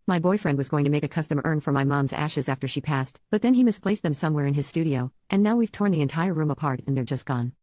My boyfriend was going to make a custom urn for my mom's ashes after she passed, but then he misplaced them somewhere in his studio, and now we've torn the entire room apart and they're just gone.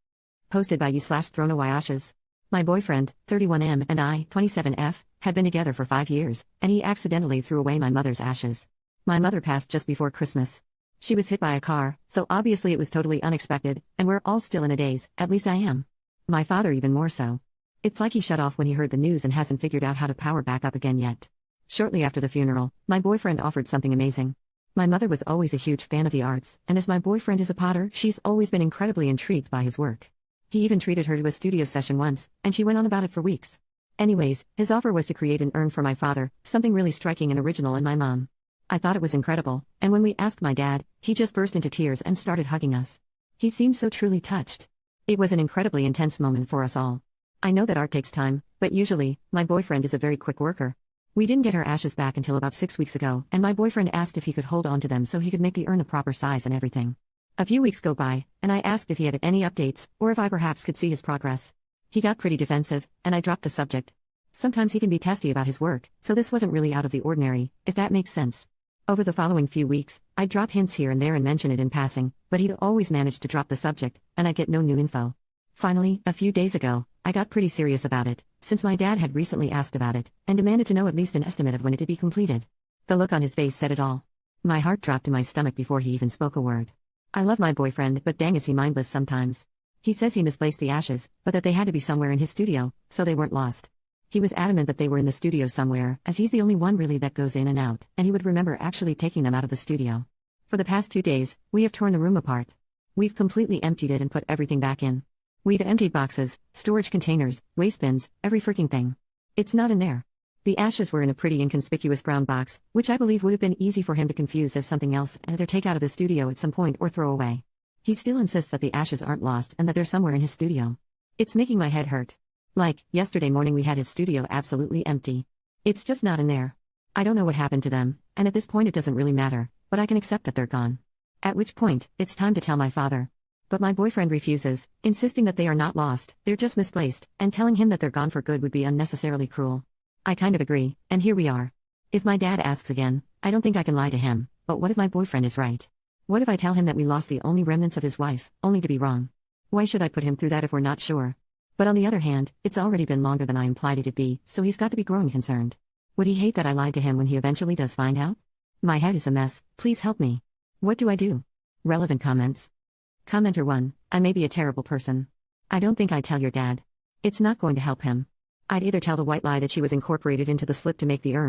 Posted by you/thrownawayashes. My boyfriend, 31M, and I, 27F, had been together for 5 years, and he accidentally threw away my mother's ashes. My mother passed just before Christmas. She was hit by a car, so obviously it was totally unexpected, and we're all still in a daze, at least I am. My father even more so. It's like he shut off when he heard the news and hasn't figured out how to power back up again yet. Shortly after the funeral, my boyfriend offered something amazing. My mother was always a huge fan of the arts, and as my boyfriend is a potter, she's always been incredibly intrigued by his work. He even treated her to a studio session once, and she went on about it for weeks. Anyways, his offer was to create an urn for my father, something really striking and original, and my mom. I thought it was incredible, and when we asked my dad, he just burst into tears and started hugging us. He seemed so truly touched. It was an incredibly intense moment for us all. I know that art takes time, but usually, my boyfriend is a very quick worker. We didn't get her ashes back until about 6 weeks ago, and my boyfriend asked if he could hold on to them so he could make the urn the proper size and everything. A few weeks go by, and I asked if he had any updates, or if I perhaps could see his progress. He got pretty defensive, and I dropped the subject. Sometimes he can be testy about his work, so this wasn't really out of the ordinary, if that makes sense. Over the following few weeks, I'd drop hints here and there and mention it in passing, but he'd always manage to drop the subject, and I'd get no new info. Finally, a few days ago, I got pretty serious about it, since my dad had recently asked about it, and demanded to know at least an estimate of when it'd be completed. The look on his face said it all. My heart dropped to my stomach before he even spoke a word. I love my boyfriend, but dang is he mindless sometimes. He says he misplaced the ashes, but that they had to be somewhere in his studio, so they weren't lost. He was adamant that they were in the studio somewhere, as he's the only one really that goes in and out, and he would remember actually taking them out of the studio. For the past 2 days, we have torn the room apart. We've completely emptied it and put everything back in. We've emptied boxes, storage containers, waste bins, every freaking thing. It's not in there. The ashes were in a pretty inconspicuous brown box, which I believe would have been easy for him to confuse as something else and either take out of the studio at some point or throw away. He still insists that the ashes aren't lost and that they're somewhere in his studio. It's making my head hurt. Like, yesterday morning we had his studio absolutely empty. It's just not in there. I don't know what happened to them, and at this point it doesn't really matter, but I can accept that they're gone. At which point, it's time to tell my father. But my boyfriend refuses, insisting that they are not lost, they're just misplaced, and telling him that they're gone for good would be unnecessarily cruel. I kind of agree, and here we are. If my dad asks again, I don't think I can lie to him, but what if my boyfriend is right? What if I tell him that we lost the only remnants of his wife, only to be wrong? Why should I put him through that if we're not sure? But on the other hand, it's already been longer than I implied it'd be, so he's got to be growing concerned. Would he hate that I lied to him when he eventually does find out? My head is a mess, please help me. What do I do? Relevant comments. Commenter 1, I may be a terrible person. I don't think I'd tell your dad. It's not going to help him. I'd either tell the white lie that she was incorporated into the slip to make the urn,